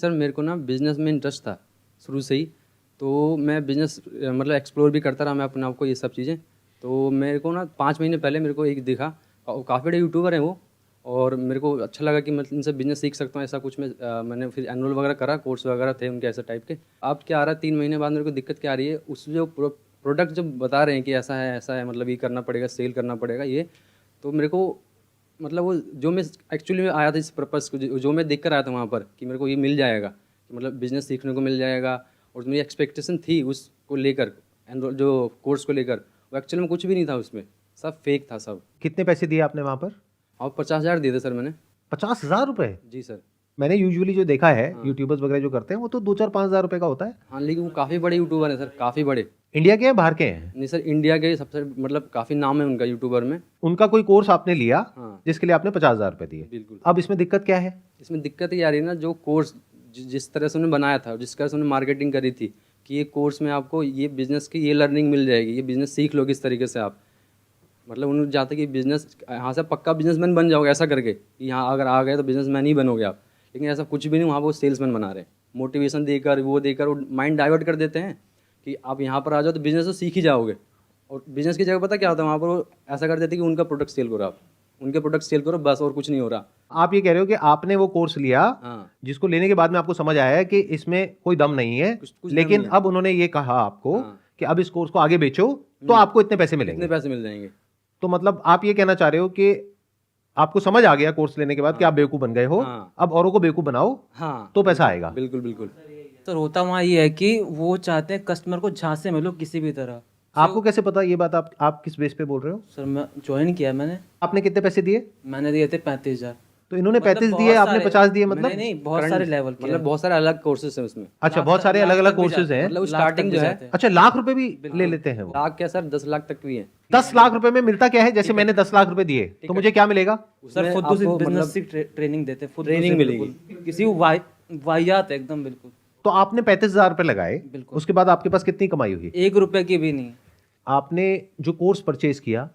Sir मेरे को ना बिज़नेस में इंटरेस्ट था शुरू से ही। तो मैं बिज़नेस मतलब एक्सप्लोर भी करता रहा मैं अपने आप को ये सब चीज़ें। तो मेरे को ना 5 महीने पहले मेरे को एक दिखा, काफ़ी बड़े यूट्यूबर हैं वो। और मेरे को अच्छा लगा कि मैं इनसे बिज़नेस सीख सकता हूँ, ऐसा कुछ मैंने फिर एनरोल वगैरह करा, कोर्स वगैरह थे उनके ऐसे टाइप के। अब क्या आ रहा है 3 महीने बाद मेरे को दिक्कत क्या आ रही है, उस जो प्रोडक्ट जब बता रहे हैं कि ऐसा है मतलब ये करना पड़ेगा, सेल करना पड़ेगा ये। तो मेरे को मतलब वो जो मैं एक्चुअली में आया था इस पर्पज़ को, जो मैं देख कर आया था वहाँ पर कि मेरे को ये मिल जाएगा, कि मतलब बिज़नेस सीखने को मिल जाएगा। और मेरी एक्सपेक्टेशन थी उसको लेकर, एनरोल जो कोर्स को लेकर, वो एक्चुअली में कुछ भी नहीं था उसमें, सब फेक था सब। कितने पैसे दिए आपने वहाँ पर? और 50,000 दिए थे सर मैंने। 50,000 रुपए? जी सर। मैंने यूजुअली जो देखा है हाँ यूट्यूबर्स वगैरह जो करते हैं वो तो 2-4-5,000 रुपए का होता है। हाँ, लेकिन वो काफ़ी बड़े यूट्यूबर हैं सर, काफ़ी बड़े। इंडिया के हैं बाहर के हैं? नहीं सर, इंडिया के सबसे मतलब काफ़ी नाम है उनका यूट्यूबर में। उनका कोई कोर्स आपने लिया हाँ जिसके लिए आपने 50,000 रुपए दिए? बिल्कुल। अब इसमें दिक्कत क्या है? इसमें दिक्कत ये आ रही है ना, जो कोर्स जिस तरह से उन्होंने बनाया था, जिस तरह से उन्होंने मार्केटिंग करी थी कि ये कोर्स में आपको ये बिज़नेस की ये लर्निंग मिल जाएगी, ये बिज़नेस सीख लोगे इस तरीके से आप। मतलब उन्होंने चाहते कि बिज़नेस यहाँ से पक्का बिजनेसमैन बन जाओगे ऐसा करके, कि यहाँ अगर आ गए तो बिजनेसमैन ही बनोगे आप। लेकिन ऐसा कुछ भी नहीं, वहाँ वो सेल्समैन बना रहे हैं। मोटिवेशन देकर वो माइंड डाइवर्ट कर देते हैं कि आप यहाँ पर आ जाओ तो बिज़नेस तो सीख ही जाओगे। और बिज़नेस की जगह पता क्या होता है वहाँ पर, वो ऐसा कर देते हैं कि उनका प्रोडक्ट सेल करो आप, उनके प्रोडक्ट सेल करो बस, और कुछ नहीं हो रहा। आप ये कह रहे हो कि आपने वो कोर्स लिया हाँ, जिसको लेने के बाद में आपको समझ आया है कि इसमें कोई दम नहीं है, कुछ लेकिन दम नहीं अब उन्होंने ये कहा आपको है। हाँ, कि अब इस कोर्स को आगे बेचो तो आपको इतने पैसे कितने मिलेंगे। पैसे मिल जाएंगे। तो मतलब आप ये कहना चाह रहे हो कि आपको समझ आ गया कोर्स लेने के बाद कि आप बेवकूफ बन गए हो, हाँ अब औरों को बेवकूफ बनाओ हाँ, तो पैसा आएगा। बिल्कुल बिल्कुल। तो होता वहाँ ये है कि वो चाहते हैं कस्टमर को झांसे में लो किसी भी तरह। आपको कैसे पता ये बात? आप किस बेस पे बोल रहे हो? सर मैं ज्वाइन किया मैंने आपने कितने पैसे दिए? मैंने दिए थे 35,000। तो इन्होंने मतलब 35 बहुत दिए, आपने सारे- 50 दिए, नहीं मतलब? नहीं बहुत सारे लेवल के मतलब बहुत सारे अलग कोर्सेज हैं उसमें। अच्छा, बहुत सारे अलग अलग कोर्सेज हैं। मतलब लाख स्टार्टिंग तक जो भी है जाते हैं। अच्छा, लाख रुपए भी ले लेते हैं वो? लाख क्या सर, 10 लाख तक भी है। 10 लाख रुपए में मिलता क्या है? जैसे मैंने 10 लाख रुपए दिए तो मुझे क्या मिलेगा? सर उसमें खुद से आपको बिजनेस मतलब की ट्रेनिंग देते हैं, खुद ट्रेनिंग से मिलेगी। बिल्कुल। किसी को वाहियात है एकदम बिल्कुल। तो आपने 35,000 रुपए लगाए, बिल्कुल। उसके बाद आपके पास कितनी कमाई हुई? 1 रुपए की भी नहीं। आपने जो कोर्स परचेज किया,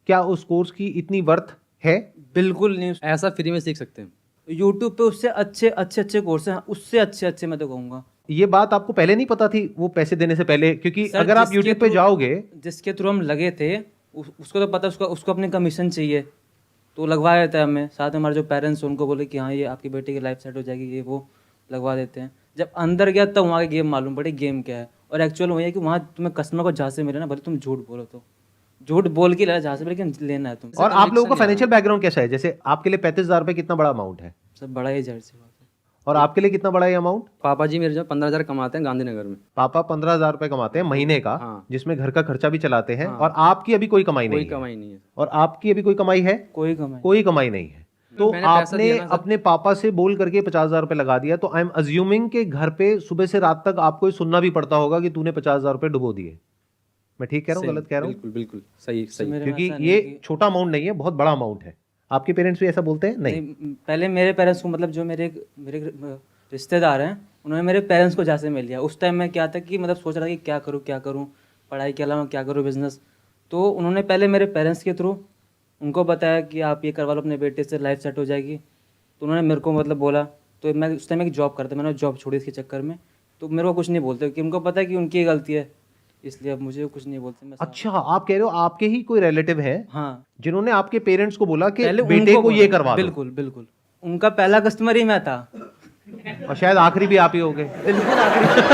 क्या उस कोर्स की इतनी वर्थ है? बिल्कुल नहीं। ऐसा फ्री में सीख सकते हैं। यूट्यूब पे उससे अच्छे कोर्स हैं, उससे अच्छे मैं तो कहूँगा। ये बात आपको पहले नहीं पता थी वो पैसे देने से पहले? क्योंकि सर, अगर आप जिसके यूट्यूब पे थ्रू- जाओगे, जिसके थ्रू हम लगे थे उसको तो पता, उसको अपनी कमीशन चाहिए तो लगवा देता है हमें। साथ में हमारे जो पेरेंट्स उनको बोले कि हाँ ये आपकी बेटी की लाइफ सेट हो जाएगी, ये वो लगवा देते हैं। जब अंदर गया तब वहाँ की गेम मालूम पड़ी गेम क्या है। और एक्चुअल वही है कि वहाँ तुम्हें कस्टमर को जहाँ से मिले ना, भले तुम झूठ बोलो तो झूठ बोल के जहाँ से मिले, लेकिन लेना है तुम। और आप लोगों का फाइनेंशियल बैकग्राउंड कैसा है? जैसे आपके लिए 35,000 रुपए कितना बड़ा अमाउंट है, सब बड़ा ही जाहिर सी बात है। और आपके लिए कितना बड़ा ये अमाउंट? पापा जी मेरे जो 15,000 कमाते हैं गांधीनगर में। पापा 15,000 रुपए कमाते हैं महीने का, हाँ। जिसमें घर का खर्चा भी चलाते हैं, हाँ। और आपकी अभी कोई कमाई कोई नहीं है। कमाई नहीं है। और आपकी अभी कोई कमाई है? कोई कमाई कोई कमाई नहीं है। तो मैंने पैसा आपने दिया ना सर। अपने पापा से बोल करके 50,000 रुपए लगा दिया, तो आई एम अज्यूमिंग के घर पे सुबह से रात तक आपको ये सुनना भी पड़ता होगा कि तूने 50,000 रुपए डुबो दिए। मैं ठीक कह रहा हूँ, सही, गलत कह रहा हूँ? बिल्कुल बिल्कुल सही सही। मेरे में क्योंकि ऐसा नहीं ये है कि- छोटा अमाउंट नहीं है, बहुत बड़ा अमाउंट है। आपके पेरेंट्स भी ऐसा बोलते हैं? नहीं। पहले मेरे पेरेंट्स को, मतलब जो मेरे रिश्तेदार हैं, उन्होंने मेरे पेरेंट्स को जहाँ से मिल लिया। उस टाइम में क्या था कि मतलब सोच रहा था कि क्या करूँ पढ़ाई के अलावा, क्या करूँ बिजनेस। तो उन्होंने पहले मेरे पेरेंट्स के थ्रू उनको बताया कि आप ये करवा लो अपने बेटे से, लाइफ सेट हो जाएगी। तो उन्होंने मेरे को मतलब बोला, तो मैं उस टाइम एक जॉब करता, मैंने जॉब छोड़ी इसके चक्कर में। तो मेरे को कुछ नहीं बोलते कि उनको पता है कि उनकी गलती है, इसलिए अब मुझे कुछ नहीं बोलते। मैं अच्छा, आप कह रहे हो आपके ही कोई रिलेटिव हैं हाँ, जिन्होंने आपके पेरेंट्स को बोला कि पहले बेटे उनको को ये बोला। करवा दो, बिल्कुल बिल्कुल, उनका पहला कस्टमर ही मैं था। और शायद आखिरी भी आप ही होगे। बिल्कुल आखिरी।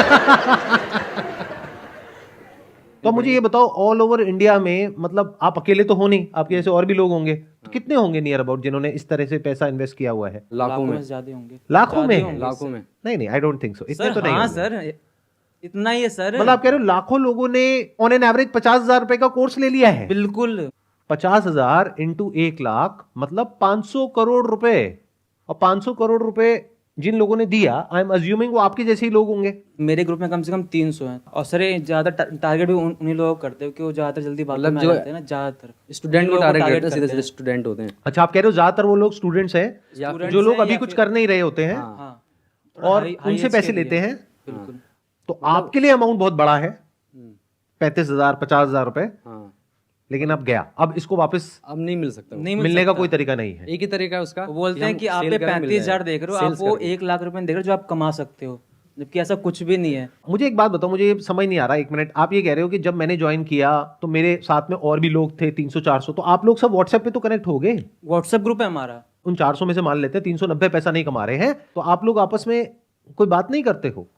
तो मुझे ये बताओ, ऑल ओवर इंडिया में, मतलब आप अकेले तो हो नहीं, आपके जैसे और भी लोग होंगे, तो कितने होंगे नियर अबाउट जिन्होंने इस तरह से पैसा इन्वेस्ट किया हुआ है? लाखों में। से ज्यादा होंगे। लाखों ज्यादा में? होंगे लाखों इससे। में। नहीं नहीं, आई डोंट थिंक सो, इतने सर तो नहीं हाँ होंगे। सर, इतना ही है सर। मतलब आप कह रहे हो लाखों लोगों ने ऑन एन एवरेज 50,000 रुपए का कोर्स ले लिया है? बिल्कुल। 50,000 इंटू 1 लाख मतलब 500 करोड़ रुपए। और 500 करोड़ रुपए जिन लोगों ने दिया, आई एम अज्यूमिंग वो आपके जैसे ही लोग होंगे। मेरे ग्रुप में कम से कम 300 हैं। और सर ये ज्यादा टारगेट भी उन्हीं लोगों को करते हैं क्योंकि वो ज्यादातर जल्दी बातों मतलब में आ जो जाते हैं ना, ज्यादातर स्टूडेंट को उन्हीं लोगों टारगेट target करते हैं, सीधे करते सीधे स्टूडेंट होते हैं। अच्छा, आप कह रहे हो ज्यादातर वो लोग स्टूडेंट्स हैं Students जो लोग हैं अभी या कुछ फिर- कर नहीं रहे होते हैं, हाँ, थोड़ा और high उनसे age पैसे के लिए। लेते हैं। बिल्कुल। तो आपके लिए अमाउंट बहुत बड़ा है, 35,000 50,000 रुपए। हाँ लेकिन अब गया, अब इसको वापस अब नहीं मिल सकता वो। नहीं मिल मिलने का सकता। कोई तरीका नहीं है। एक ही तरीका है उसका, वो बोलते कि हैं हम कि आप सेल पे करें, मिल 35,000 जाएगा। देख रहे हो, आप सेल्स वो करके। 1 लाख रुपए देख रहे हो जो आप कमा सकते हो, जबकि ऐसा कुछ भी नहीं है। मुझे एक बात बताओ, मुझे ये समझ नहीं आ रहा, एक मिनट। आप ये कह रहे हो कि जब मैंने ज्वाइन किया तो मेरे साथ में और भी लोग थे 300-400, तो आप लोग सब व्हाट्सएप पे तो कनेक्ट हो गए। व्हाट्सएप ग्रुप है हमारा। उन 400 में से मान लेते हैं 390 पैसा नहीं कमा रहे हैं, तो आप लोग आपस में कोई बात नहीं करते हो?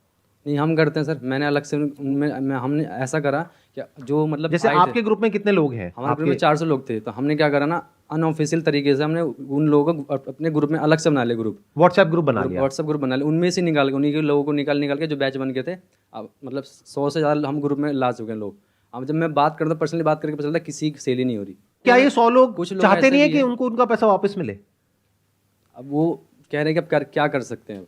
नहीं, हम करते हैं सर। मैंने अलग से हमने ऐसा करा कि जो मतलब जैसे आए थे, आपके ग्रुप में कितने लोग हैं? हमारे ग्रुप में 400 लोग थे, तो हमने क्या करा ना, अनऑफिशियल तरीके से हमने उन लोगों को अपने ग्रुप में अलग से बना लिया, ग्रुप व्हाट्सएप ग्रुप बना लिया। व्हाट्सएप ग्रुप बना लिया, उनमें से निकाल के उन्हीं के लोगों को निकाल के जो बैच बन गए थे, अब मतलब 100 से ज़्यादा हम ग्रुप में ला चुके हैं लोग। अब जब मैं बात करता हूँ पर्सनली बात करके पता चलता है किसी की सेल ही नहीं हो रही। क्या ये 100 लोग कुछ लोग चाहते ऐसे नहीं है भी कि हैं। उनको उनका पैसा वापस मिले? अब वो कह रहे हैं कि अब क्या कर सकते हैं,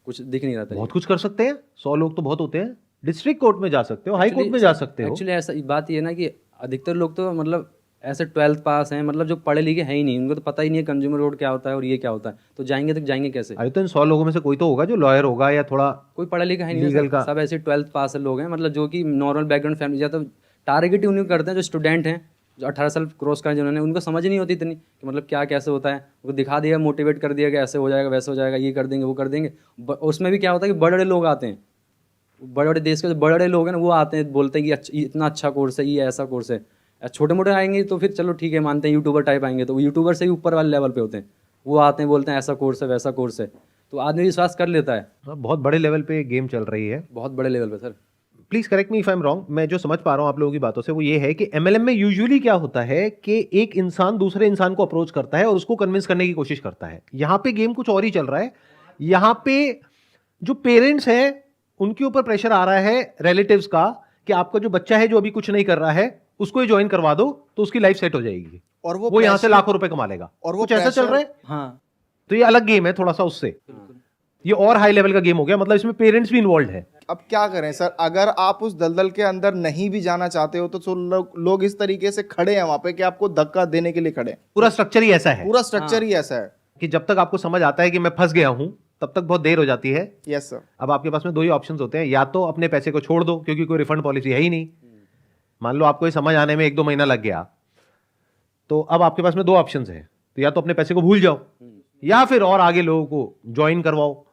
कुछ दिख नहीं रहा था। बहुत कुछ कर सकते हैं, 100 लोग तो बहुत होते हैं। डिस्ट्रिक्ट कोर्ट में जा सकते हो, हाई कोर्ट में जा सकते हो। एक्चुअली ऐसा बात ये है ना कि अधिकतर लोग तो मतलब ऐसे 12th पास हैं, मतलब जो पढ़े लिखे हैं ही नहीं, उनको तो पता ही नहीं है कंज्यूमर रोड क्या होता है और ये क्या होता है, तो जाएंगे कैसे? अरे तो इन 100 लोगों में से कोई तो होगा जो लॉयर होगा या थोड़ा कोई पढ़ा लिखा है नहीं लीगल ना, का। सब ऐसे 12th पास लोग हैं, मतलब जो कि नॉर्मल बैकग्राउंड फैमिली, या तो टारगेट ही उन्हीं को करते हैं जो स्टूडेंट हैं, जो 18 साल क्रॉस करें जिन्होंने, उनको समझ ही नहीं होती इतनी कि मतलब क्या कैसे होता है। उनको दिखा दिया, मोटिवेट कर दिया कि ऐसे हो जाएगा, वैसे हो जाएगा, ये कर देंगे, वो कर देंगे। उसमें भी क्या होता है कि बड़े बड़े लोग आते हैं, बड़े बड़े देश के जो बड़े बड़े लोग हैं ना, वो आते हैं, बोलते हैं कि इतना अच्छा कोर्स है, ये ऐसा कोर्स है। छोटे मोटे आएंगे तो फिर चलो ठीक है, मानते हैं, यूट्यूबर टाइप आएंगे तो वो यूट्यूबर से ही ऊपर वाले लेवल पे होते हैं, वो आते हैं बोलते हैं ऐसा कोर्स है, वैसा कोर्स है, तो आदमी विश्वास कर लेता है। बहुत बड़े लेवल पे गेम चल रही है। बहुत बड़े लेवल पे sir. Please correct me if I am wrong. मैं जो समझ पा रहा हूं आप लोगों की बातों से वो ये है कि एमएलएम में यूजुअली क्या होता है कि एक इंसान दूसरे इंसान को अप्रोच करता है और उसको कन्विंस करने की कोशिश करता है। यहां पे गेम कुछ और ही चल रहा है। यहां पे जो पेरेंट्स हैं उनके ऊपर प्रेशर आ रहा है रिलेटिव्स का कि आपका जो बच्चा है जो अभी कुछ नहीं कर रहा है उसको ही ज्वाइन करवा दो तो उसकी लाइफ सेट हो जाएगी और वो यहां से लाखों रुपए कमा लेगा। और वो कुछ ऐसा चल रहा है। हाँ, तो ये अलग गेम है थोड़ा सा उससे, ये और हाई लेवल का गेम हो गया, मतलब इसमें पेरेंट्स भी इन्वॉल्व है। अब क्या करें सर, अगर आप उस दलदल के अंदर नहीं भी जाना चाहते हो तो लोग इस तरीके से खड़े हैं वहां पे कि आपको धक्का देने के लिए खड़े हैं। पूरा स्ट्रक्चर ही ऐसा है पूरा स्ट्रक्चर ही ऐसा है। कि जब तक आपको समझ आता है कि मैं फंस गया हूं तब तक बहुत देर हो जाती है। Yes sir. अब आपके पास में दो ही ऑप्शंस होते हैं, या तो अपने पैसे को छोड़ दो क्योंकि कोई रिफंड पॉलिसी है ही नहीं। मान लो आपको ये समझ आने में 1-2 महीना लग गया, तो अब आपके पास में दो ऑप्शंस हैं, तो या तो अपने पैसे को भूल जाओ या फिर और आगे लोगों को ज्वाइन करवाओ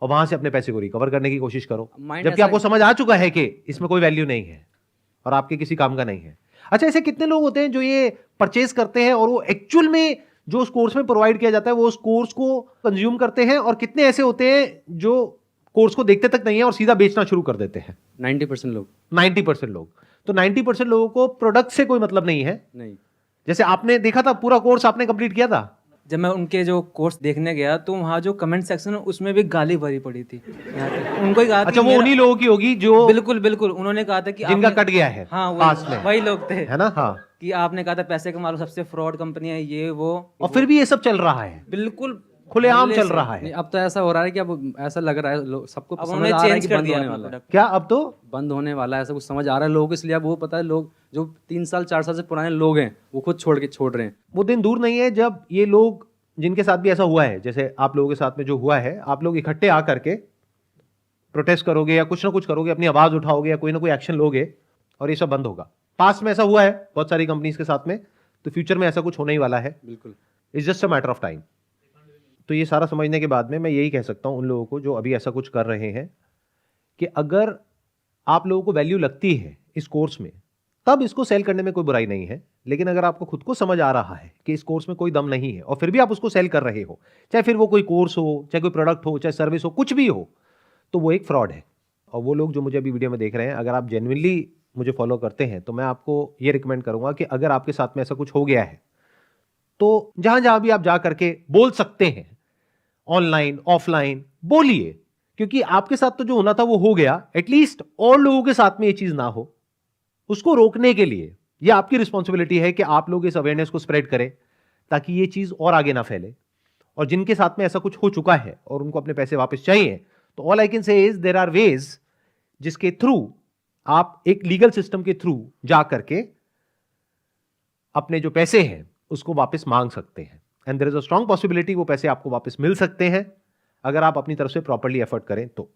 और वहां से अपने पैसे को रिकवर करने की कोशिश करो, Mind जबकि ऐसा आपको समझ आ चुका है कि इसमें कोई वैल्यू नहीं है और आपके किसी काम का नहीं है। अच्छा, ऐसे कितने लोग होते हैं जो ये परचेज करते हैं और वो एक्चुअल में जो उस कोर्स में प्रोवाइड किया जाता है वो उस कोर्स को कंज्यूम करते हैं, और कितने ऐसे होते हैं जो कोर्स को देखते तक नहीं है और सीधा बेचना शुरू कर देते हैं? 90% लोग 90% लोग। तो 90% लोगों को प्रोडक्ट से कोई मतलब नहीं है। नहीं। जैसे आपने देखा था पूरा कोर्स आपने कंप्लीट किया था, जब मैं उनके जो कोर्स देखने गया तो वहाँ जो कमेंट सेक्शन है उसमें भी गाली भरी पड़ी थी। यहाँ तक उनको ही कहा अच्छा कि वो मेरा- उन्हीं लोगों की होगी जो बिल्कुल बिल्कुल, उन्होंने कहा था कि जिनका आपने- कट गया है हाँ पास में, वही लोग थे, है ना? हाँ, कि आपने कहा था पैसे कमा लो, सबसे फ्रॉड कंपनी है ये वो, और फिर भी ये सब चल रहा है, बिल्कुल खुलेआम पहले चल से। रहा है। नहीं, अब तो ऐसा हो रहा है कि अब ऐसा लग रहा है सबको अब समझ उन्होंने आ रहा है चेंज कि कर बंद दिया होने अपना वाला है, प्रोडक्ट। क्या अब तो बंद होने वाला है, ऐसा कुछ समझ आ रहा है लोगों को। इसलिए अब वो पता है, लोग जो 3 साल 4 साल से पुराने लोग हैं वो खुद छोड़ रहे हैं। वो दिन दूर नहीं है जब ये लोग जिनके साथ भी ऐसा हुआ है, जैसे आप लोगों के साथ में जो हुआ है, आप लोग इकट्ठे आ करके प्रोटेस्ट करोगे या कुछ ना कुछ करोगे, अपनी आवाज उठाओगे या कोई ना कोई एक्शन लोगे और ये सब बंद होगा। पास्ट में ऐसा हुआ है बहुत सारी कंपनीज के साथ में, तो फ्यूचर में ऐसा कुछ होने ही वाला है। बिल्कुल। It's just a matter of time. तो ये सारा समझने के बाद में मैं यही कह सकता हूं उन लोगों को जो अभी ऐसा कुछ कर रहे हैं कि अगर आप लोगों को वैल्यू लगती है इस कोर्स में तब इसको सेल करने में कोई बुराई नहीं है, लेकिन अगर आपको खुद को समझ आ रहा है कि इस कोर्स में कोई दम नहीं है और फिर भी आप उसको सेल कर रहे हो, चाहे फिर वो कोई कोर्स हो, चाहे कोई प्रोडक्ट हो, चाहे सर्विस हो, कुछ भी हो, तो वो एक फ्रॉड है। और वो लोग जो मुझे अभी वीडियो में देख रहे हैं, अगर आप जेन्युइनली मुझे फॉलो करते हैं तो मैं आपको ये रिकमेंड करूंगा कि अगर आपके साथ में ऐसा कुछ हो गया है तो जहां जहां भी आप जा करके बोल सकते हैं, ऑनलाइन ऑफलाइन बोलिए, क्योंकि आपके साथ तो जो होना था वो हो गया, एटलीस्ट और लोगों के साथ में ये चीज ना हो, उसको रोकने के लिए ये आपकी रिस्पॉन्सिबिलिटी है कि आप लोग इस अवेयरनेस को स्प्रेड करें ताकि ये चीज और आगे ना फैले। और जिनके साथ में ऐसा कुछ हो चुका है और उनको अपने पैसे वापस चाहिए, तो all I can say is there are ways जिसके थ्रू आप एक लीगल सिस्टम के थ्रू जा करके अपने जो पैसे हैं उसको वापस मांग सकते हैं, and there is a strong possibility वो पैसे आपको वापस मिल सकते हैं अगर आप अपनी तरफ से प्रॉपर्ली एफर्ट करें तो।